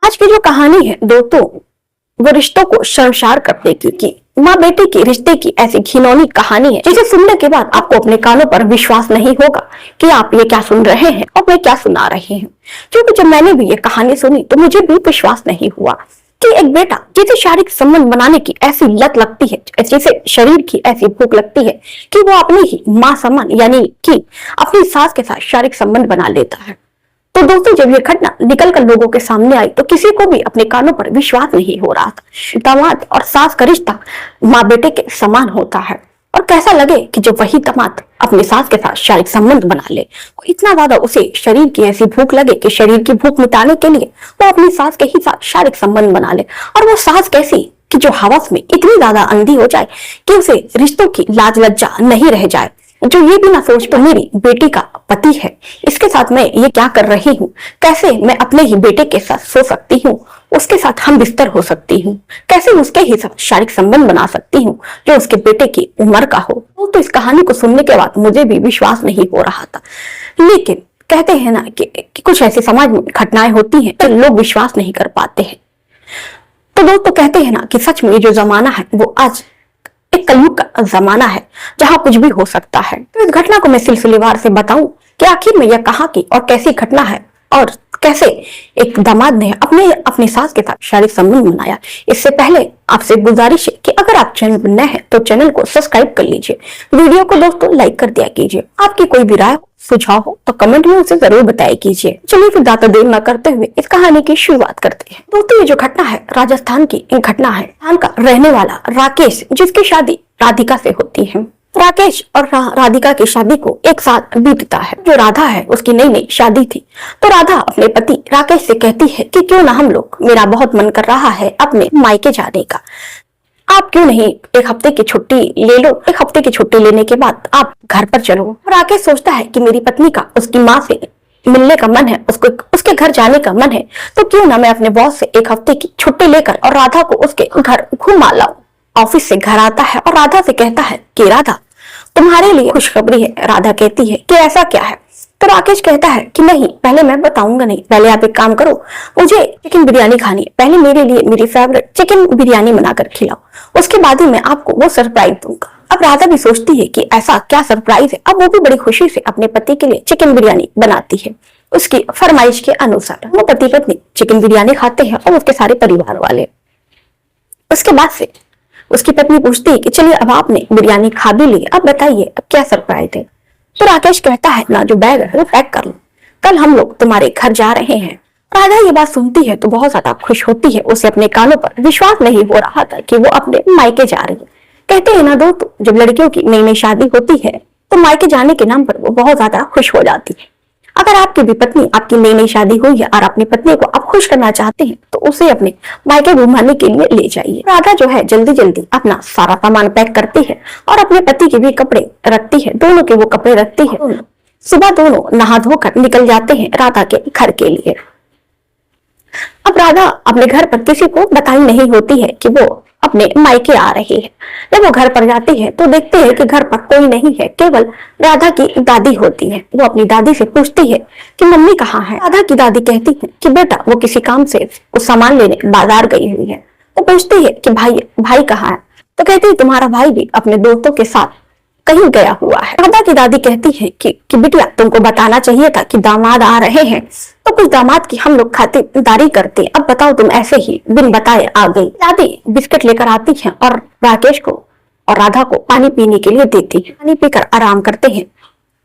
आज की जो कहानी है दोस्तों, वो रिश्तों को शर्मसार कर देगी कि माँ बेटे के रिश्ते की ऐसी घिनौनी कहानी है जिसे सुनने के बाद आपको अपने कानों पर विश्वास नहीं होगा कि आप ये क्या सुन रहे हैं और मैं क्या सुना रही हूँ। क्योंकि जब मैंने भी ये कहानी सुनी तो मुझे भी विश्वास नहीं हुआ कि एक बेटा जिसे शारीरिक संबंध बनाने की ऐसी लत लगती है, जिसे शरीर की ऐसी भूख लगती है कि वो अपनी ही माँ समान यानी कि अपनी सास के साथ शारीरिक संबंध बना लेता है। तो दोस्तों, जब ये घटना निकलकर लोगों के सामने आई तो किसी को भी अपने कानों पर विश्वास नहीं हो रहा था। दामाद और सास का रिश्ता माँ बेटे के समान होता है और कैसा लगे कि जब वही दामाद अपनी सास के साथ शारीरिक संबंध बना ले, इतना ज्यादा उसे शरीर की ऐसी भूख लगे कि शरीर की भूख मिटाने के लिए वो अपनी सास के ही साथ शारीरिक संबंध बना ले। और वो सास कैसी कि जो हवस में इतनी ज्यादा अंधी हो जाए कि उसे रिश्तों की लाज लज्जा नहीं रह जाए, जो ये भी ना सोच तो मेरी बेटी का पति है, इसके साथ मैं ये क्या कर रही हूँ, कैसे मैं अपने ही बेटे के साथ सो सकती हूँ, उसके साथ हम बिस्तर हो सकती हूँ, कैसे उसके ही साथ शारीरिक संबंध बना सकती हूँ जो उसके बेटे की उम्र का हो। तो इस कहानी को सुनने के बाद मुझे भी विश्वास नहीं हो रहा था। लेकिन कहते हैं ना कि कुछ ऐसी समाज में घटनाएं होती हैं तो लोग विश्वास नहीं कर पाते हैं। तो दोस्तों, कहते हैं ना कि सच में ये जो जमाना है वो आज एक कलयुग का जमाना है जहां कुछ भी हो सकता है। तो इस घटना को मैं सिलसिलेवार से बताऊं कि आखिर में यह कहां की और कैसी घटना है और कैसे एक दामाद ने अपनी सास के साथ शारीरिक संबंध बनाया। इससे पहले आपसे गुजारिश है कि अगर आप चैनल पर नए हैं तो चैनल को सब्सक्राइब कर लीजिए, वीडियो को दोस्तों लाइक कर दिया कीजिए। आपकी कोई भी राय सुझाव हो तो कमेंट में उसे जरूर बताया कीजिए। चलिए फिर ज्यादा देर न करते हुए इस कहानी की शुरुआत करते हैं। दोस्तों, ये जो घटना है राजस्थान की एक घटना है। राजस्थान का रहने वाला राकेश, जिसकी शादी राधिका से होती है। राकेश और राधिका की शादी को एक साथ बीतता है। जो राधा है उसकी नई नई शादी थी, तो राधा अपने पति राकेश से कहती है कि क्यों ना हम लोग, मेरा बहुत मन कर रहा है अपने मायके जाने का, आप क्यों नहीं एक हफ्ते की छुट्टी ले लो। एक हफ्ते की छुट्टी लेने के बाद आप घर पर चलो। राकेश सोचता है कि मेरी पत्नी का उसकी माँ से मिलने का मन है, उसको उसके घर जाने का मन है, तो क्यों ना मैं अपने बॉस से एक हफ्ते की छुट्टी लेकर और राधा को उसके घर घुमा लाऊं। ऑफिस से घर आता है और राधा से कहता है कि राधा, तुम्हारे लिए खुशखबरी है। राधा कहती है कि ऐसा क्या है। तो राकेश कहता है कि नहीं, पहले मैं बताऊंगा नहीं, पहले आप एक काम करो, मुझे चिकन बिरयानी खानी है, पहले मेरे लिए मेरी फेवरेट चिकन बिरयानी बनाकर खिलाओ, उसके बाद ही मैं आपको वो सरप्राइज दूंगा। अब राधा भी सोचती है कि ऐसा क्या सरप्राइज है। अब वो भी बड़ी खुशी से अपने पति के लिए चिकन बिरयानी बनाती है उसकी फरमाइश के अनुसार। वो पति पत्नी चिकन बिरयानी खाते हैं और उसके सारे परिवार वाले। उसके बाद से उसकी पत्नी पूछती है कि चलिए अब आपने बिरयानी खा भी ली, अब बताइए अब क्या सरप्राइज है। तो राकेश कहता है ना, जो बैग है वो पैक कर लो, कल हम लोग तुम्हारे घर जा रहे हैं। राधा ये बात सुनती है तो बहुत ज्यादा खुश होती है। उसे अपने कानों पर विश्वास नहीं हो रहा था कि वो अपने मायके जा रही है। कहते हैं ना दोस्तों, जब लड़कियों की नई नई शादी होती है तो मायके जाने के नाम पर वो बहुत ज्यादा खुश हो जाती है। अगर आपकी भी पत्नी, आपकी नई नई शादी हुई है और अपनी पत्नी को आप खुश करना चाहते हैं तो उसे अपने मायके घुमाने के लिए ले जाइए। राधा जो है जल्दी जल्दी अपना सारा सामान पैक करती है और अपने पति के भी कपड़े रखती है, दोनों के वो कपड़े रखती है। सुबह दोनों नहा धोकर निकल जाते हैं राधा के घर के लिए। अब राधा अपने घर पर किसी को बताई नहीं होती है कि वो अपने मायके आ रही है। जब वो घर पर जाती है तो देखते हैं कि घर पर कोई नहीं है, केवल राधा की दादी होती है। वो अपनी दादी से पूछती है कि मम्मी कहाँ है। राधा की दादी कहती है कि बेटा वो किसी काम से कुछ सामान लेने बाजार गई हुई है। वो पूछती है कि भाई कहाँ है। तो कहती है तुम्हारा भाई भी अपने दोस्तों के साथ कहीं गया हुआ है। राधा की दादी कहती है कि बिटिया तुमको बताना चाहिए था कि दामाद आ रहे हैं, तो कुछ दामाद की हम लोग खातिरदारी करते, अब बताओ तुम ऐसे ही बिन बताए आ गई। दादी बिस्किट लेकर आती है और राकेश को और राधा को पानी पीने के लिए देती है। पानी पीकर आराम करते हैं।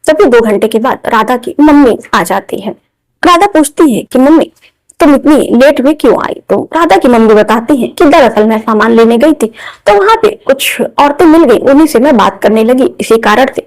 तभी 2 घंटे के बाद राधा की मम्मी आ जाती है। राधा पूछती है कि मम्मी तुम इतनी लेट में क्यों आई। तो राधा की मम्मी बताती है कि दरअसल मैं सामान लेने गई थी तो वहां पे कुछ औरतें मिल गई, उन्हीं से मैं बात करने लगी, इसी कारण से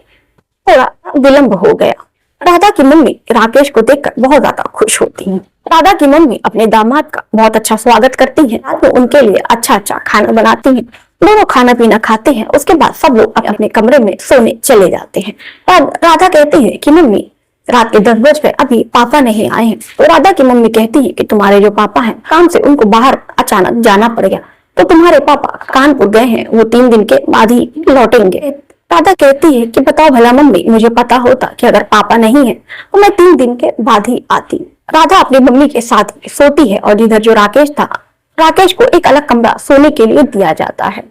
थोड़ा विलंब हो गया। राधा की मम्मी राकेश को देखकर बहुत ज्यादा खुश होती है। राधा की मम्मी अपने दामाद का बहुत अच्छा स्वागत करती है, रात में उनके लिए अच्छा अच्छा खाना बनाती है। दोनों खाना पीना खाते हैं। उसके बाद सब लोग अपने कमरे में सोने चले जाते हैं। राधा कहती है कि मम्मी रात के 10 बज गए, अभी पापा नहीं आए हैं। तो राधा की मम्मी कहती है कि तुम्हारे जो पापा हैं काम से उनको बाहर अचानक जाना पड़ गया, तो तुम्हारे पापा कानपुर गए हैं, वो 3 दिन के बाद ही लौटेंगे। राधा कहती है कि बताओ भला मम्मी, मुझे पता होता कि अगर पापा नहीं है तो मैं 3 दिन के बाद ही आती। राधा अपनी मम्मी के साथ सोती है और इधर जो राकेश था, राकेश को एक अलग कमरा सोने के लिए दिया जाता है।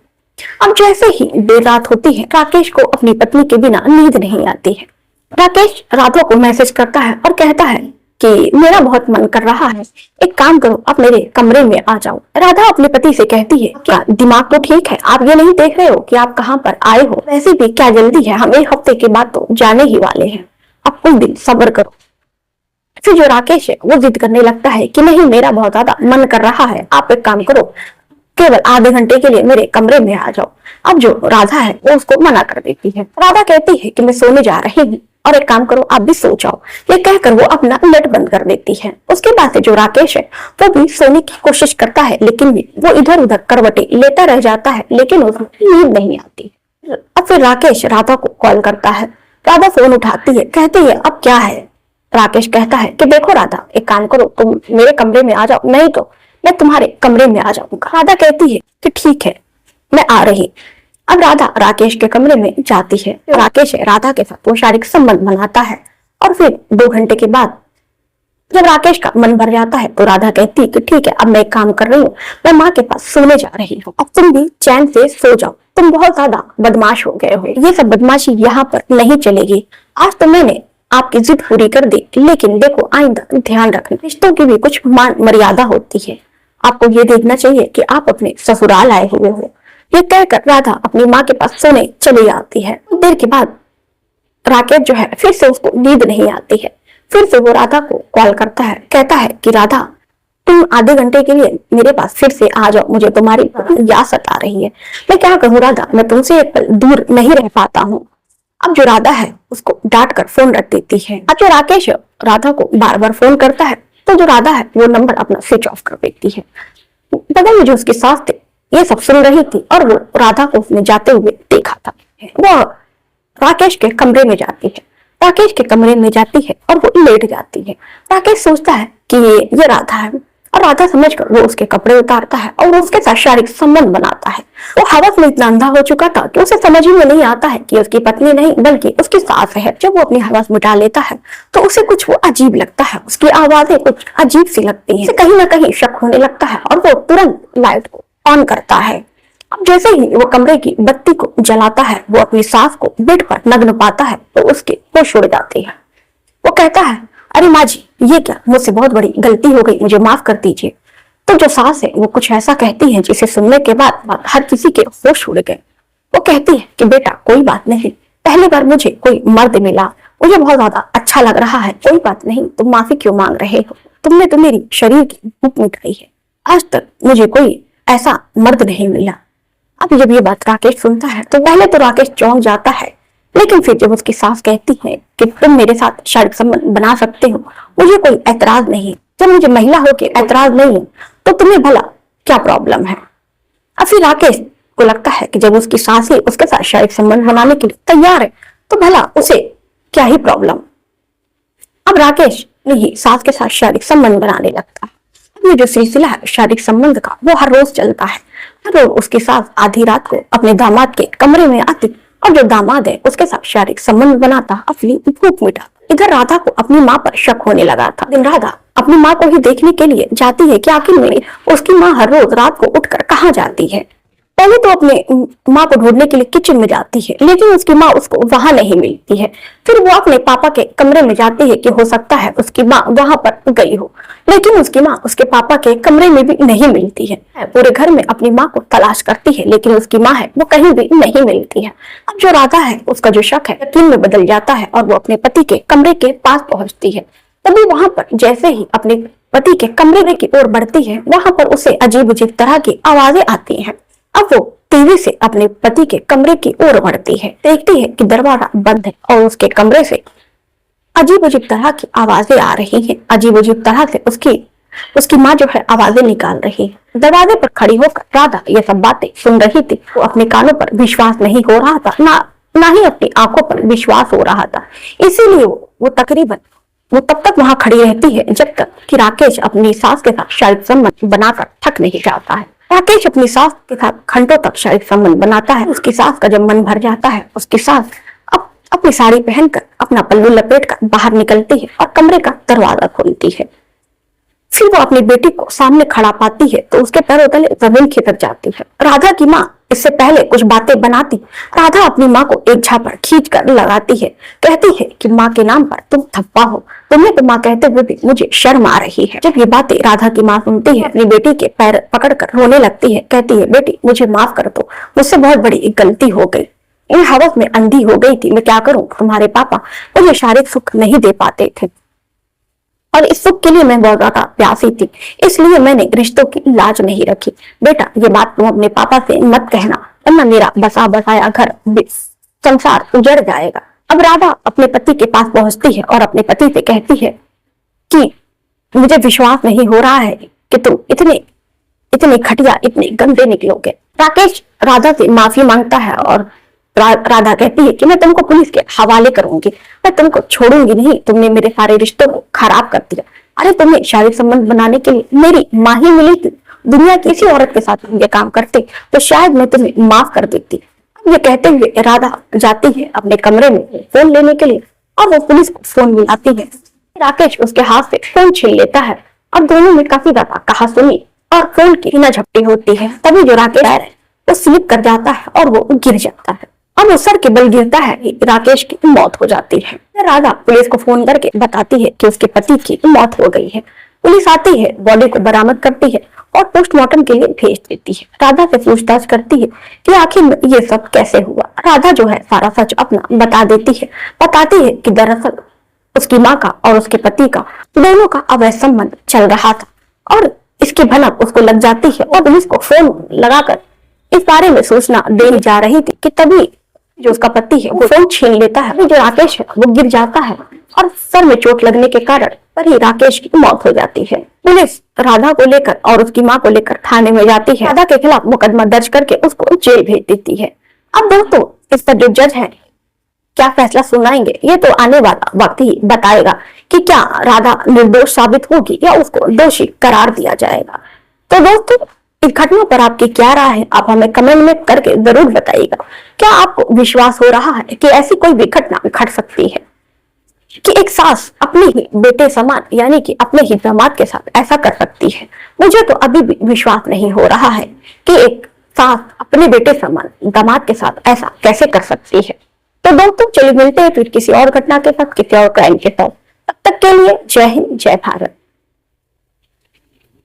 अब जैसे ही देर रात होती है, राकेश को अपनी पत्नी के बिना नींद नहीं आती है। राकेश राधा को मैसेज करता है और कहता है कि मेरा बहुत मन कर रहा है, एक काम करो, आप मेरे कमरे में आ जाओ। राधा अपने पति से कहती है, क्या दिमाग तो ठीक है, आप ये नहीं देख रहे हो कि आप कहाँ पर आए हो? वैसे भी क्या जल्दी है, हम एक हफ्ते के बाद तो जाने ही वाले हैं, आप कुछ दिन सब्र करो। फिर जो राकेश है वो जिद करने लगता है कि नहीं, मेरा बहुत ज्यादा मन कर रहा है, आप एक काम करो, केवल आधे घंटे के लिए मेरे कमरे में आ जाओ। अब जो राधा है वो उसको मना कर देती है। राधा कहती है कि मैं सोने जा रही हूँ और एक काम करो, आप भी सो जाओ। ये कहकर वो अपना नेट बंद कर देती है। उसके बाद से जो राकेश है वो भी सोने की कोशिश करता है, लेकिन भी वो इधर उधर करवटें लेता रह जाता है, लेकिन उसको नींद नहीं आती। अब फिर राकेश राधा को कॉल करता है। राधा फोन उठाती है, कहती है अब क्या है? राकेश कहता है कि देखो राधा, एक काम करो, तुम मेरे कमरे में आ जाओ, नहीं तो मैं तुम्हारे कमरे में आ जाऊंगा। राधा कहती है कि ठीक है, मैं आ रही। अब राधा राकेश के कमरे में जाती है। राकेश है राधा के साथ वो शारीरिक संबंध बनाता है और फिर 2 घंटे के बाद जब राकेश का मन भर जाता है तो राधा कहती है कि ठीक है, अब मैं एक काम कर रही हूँ, मैं माँ के पास सोने जा रही हूँ, अब तुम भी चैन से सो जाओ, तुम बहुत ज्यादा बदमाश हो गए हो, ये सब बदमाशी यहाँ पर नहीं चलेगी। आज तो मैंने आपकी जिद पूरी कर दी, लेकिन देखो आइंदा ध्यान रखना, रिश्तों की भी कुछ मान मर्यादा होती है, आपको ये देखना चाहिए कि आप अपने ससुराल आए हुए हो। ये कहकर राधा अपनी माँ के पास सोने चली जाती है। देर के बाद राकेश जो है फिर से उसको नींद नहीं आती है। फिर से वो राधा को कॉल करता है, कहता है कि राधा, तुम आधे घंटे के लिए मेरे पास फिर से आ जाओ, मुझे तुम्हारी याद सता रही है। मैं क्या कहूँ राधा, मैं तुमसे एक पल दूर नहीं रह पाता हूँ। अब जो राधा है उसको डांट कर फोन रख देती है। अब जो राकेश राधा को बार बार फोन करता है तो जो राधा है वो नंबर अपना स्विच ऑफ कर देती है। बगल में जो उसकी सास थे ये सब सुन रही थी और वो राधा को उसने जाते हुए देखा था। वो राकेश के कमरे में जाती है। राकेश के कमरे में जाती है और वो लेट जाती है। राकेश सोचता है कि ये राधा है और राधा समझकर वो उसके कपड़े उतारता है और वो उसके साथ शारीरिक संबंध बनाता है। वो हवस में इतना अंधा हो चुका था कि उसे समझ ही में नहीं आता है कि उसकी पत्नी नहीं बल्कि उसकी सास है। जब वो अपनी हवस मिटा लेता है तो उसे कुछ वो अजीब लगता है, उसकी आवाजें कुछ अजीब सी लगती हैं। कहीं ना कहीं शक होने लगता है और वो तुरंत लाइट को ऑन करता है। अब जैसे ही वो कमरे की बत्ती को जलाता है, वो अपनी सास को बेड पर नग्न पाता है तो उसके होश उड़ जाते हैं। वो कहता है, अरे माँ जी, ये क्या, मुझसे बहुत बड़ी गलती हो गई, मुझे माफ कर दीजिए। तो जो सास है वो कुछ ऐसा कहती है जिसे सुनने के बाद हर किसी के होश उड़ गए। वो कहती है कि बेटा कोई बात नहीं, पहली बार मुझे कोई मर्द मिला, मुझे बहुत ज्यादा अच्छा लग रहा है, कोई बात नहीं, तुम माफी क्यों मांग रहे हो? तुमने तो मेरी शरीर की भूख मिटाई है, आज तक मुझे कोई ऐसा मर्द नहीं मिला। अब जब ये बात राकेश सुनता है तो पहले तो राकेश चौंक जाता है, लेकिन फिर जब उसकी सास कहती है कि तुम मेरे साथ शारीरिक संबंध बना सकते हो, मुझे कोई ऐतराज नहीं, जब मुझे महिला हो के ऐतराज नहीं है तो तुम्हें भला क्या प्रॉब्लम है? अब फिर राकेश को लगता है कि जब उसकी सास ही उसके साथ शारीरिक संबंध बनाने के लिए तैयार है तो भला उसे क्या ही प्रॉब्लम। अब राकेश नहीं सास के साथ शारीरिक संबंध बनाने लगता है। ये जो सिलसिला है शारीरिक संबंध का वो हर रोज चलता है। हर रोज उसकी सास आधी रात को अपने दामाद के कमरे में आती और जो दामाद है उसके साथ शारीरिक संबंध बनाता, अपनी भूख मिटाता। इधर राधा को अपनी माँ पर शक होने लगा था। दिन राधा अपनी माँ को ही देखने के लिए जाती है कि आखिर में उसकी माँ हर रोज रात को उठकर कहाँ जाती है। पहले तो अपने माँ को ढूंढने के लिए किचन में जाती है, लेकिन उसकी माँ उसको वहां नहीं मिलती है। फिर वो अपने पापा के कमरे में जाती है कि हो सकता है उसकी माँ वहां पर गई हो, लेकिन उसकी माँ उसके पापा के कमरे में भी नहीं मिलती है। पूरे घर में अपनी माँ को तलाश करती है, लेकिन उसकी माँ है वो कहीं भी नहीं मिलती है। अब जो राधा है उसका जो शक है यकीन में बदल जाता है और वो अपने पति के कमरे के पास पहुंचती है। तभी वहां पर जैसे ही अपने पति के कमरे की ओर बढ़ती है, वहां पर उसे अजीब अजीब तरह की आवाजें आती हैं। अब वो तेजी से अपने पति के कमरे की ओर बढ़ती है, देखती है कि दरवाजा बंद है और उसके कमरे से अजीब अजीब तरह की आवाजें आ रही हैं। अजीब अजीब तरह से उसकी माँ जो है आवाजें निकाल रही है। दरवाजे पर खड़ी होकर राधा ये सब बातें सुन रही थी। वो अपने कानों पर विश्वास नहीं हो रहा था, ना ही अपनी आंखों पर विश्वास हो रहा था। इसीलिए वो तब तक वहां खड़ी रहती है जब तक कि राकेश अपनी सास के साथ शारीरिक संबंध बनाकर थक नहीं जाता है। राकेश अपनी सास के साथ घंटों तक शारीरिक संबंध बनाता है। उसकी सास का जब मन भर जाता है, उसकी सास अपनी साड़ी पहनकर अपना पल्लू लपेटकर बाहर निकलती है और कमरे का दरवाजा खोलती है। फिर वो अपनी बेटी को सामने खड़ा पाती है तो उसके पैरों तले जमीन खिसक जाती है। राधा की माँ इससे पहले कुछ बातें बनाती, राधा अपनी माँ को एक झापड़ खींच कर लगाती है, कहती है कि माँ के नाम पर तुम थप्पा हो, तुम्हें तो माँ कहते हुए भी मुझे शर्म आ रही है। जब ये बातें राधा की माँ सुनती है, अपनी बेटी के पैर पकड़कर रोने लगती है, कहती है बेटी मुझे माफ कर दो, मुझसे बहुत बड़ी एक गलती हो गई, इन हवस में अंधी हो गई थी, मैं क्या करूं, तुम्हारे पापा मुझे शारीरिक सुख नहीं दे पाते थे और इस सुख के लिए मैं बहुत ज्यादा प्यासी थी, इसलिए मैंने रिश्तों की लाज नहीं रखी। बेटा ये बात तुम अपने पापा से मत कहना, वरना मेरा बसा बसाया घर संसार उजड़ जाएगा। अब राधा अपने पति के पास पहुंचती है और अपने पति से कहती है कि मुझे विश्वास नहीं हो रहा है कि तुम इतने इतने घटिया, इतने गंदे निकलोगे। राकेश राधा से माफी मांगता है और राधा कहती है कि मैं तुमको पुलिस के हवाले करूंगी, मैं तुमको छोड़ूंगी नहीं, तुमने मेरे सारे रिश्तों को खराब कर दिया। अरे तुम्हें शारीरिक संबंध बनाने के लिए मेरी माँ ही मिली थी, दुनिया की किसी औरत के साथ तुम ये काम करते तो शायद मैं तुम्हें माफ कर देती। अब ये कहते हुए राधा जाती है अपने कमरे में फोन लेने के लिए और वो पुलिस को फोन मिलाती है। राकेश उसके हाथ से फोन छीन लेता है और दोनों में काफी ज्यादा कहासुनी और फोन की ना झपटी होती है। तभी जो राकेश है वो स्लिप कर जाता है और वो गिर जाता है। अब वो सर के बल गिरता है, राकेश की मौत हो जाती है। राधा पुलिस को फोन करके बताती है कि उसके पति की मौत हो गई है। पुलिस आती है, बॉडी को बरामद करती है और पोस्टमार्टम के लिए भेज देती है। राधा से पूछताछ करती है कि आखिर में ये सब कैसे हुआ। राधा जो है सारा सच अपना बता देती है, बताती है कि दरअसल उसकी माँ का और उसके पति का दोनों का अवैध संबंध चल रहा था और इसकी भनक उसको लग जाती है और पुलिस को फोन लगाकर इस बारे में सूचना देने जा रही थी कि तभी जो उसका पति है वो फोन छीन लेता है। जो राकेश है वो गिर जाता है और सर में चोट लगने के कारण पर ही राकेश की मौत हो जाती है। पुलिस राधा को लेकर और उसकी माँ को लेकर थाने में जाती है, राधा के खिलाफ मुकदमा दर्ज करके उसको जेल भेज देती है। अब दोस्तों इस पर जो जज है क्या फैसला सुनाएंगे ये तो आने वाला वक्त ही बताएगा कि क्या राधा निर्दोष साबित होगी या उसको दोषी करार दिया जाएगा। तो दोस्तों इस घटना पर आपकी क्या राय है, आप हमें कमेंट में करके जरूर बताइएगा। क्या आपको विश्वास हो रहा है कि ऐसी कोई भी घटना घट सकती है कि एक सास अपने ही बेटे समान यानी कि अपने ही दामाद के साथ ऐसा कर सकती है? मुझे तो अभी भी विश्वास नहीं हो रहा है कि एक सास अपने बेटे समान दामाद के साथ ऐसा कैसे कर सकती है। तो दोस्तों चलिए मिलते हैं फिर किसी और घटना के साथ, किसी और क्राइम के साथ। तब तक के लिए जय हिंद, जय भारत।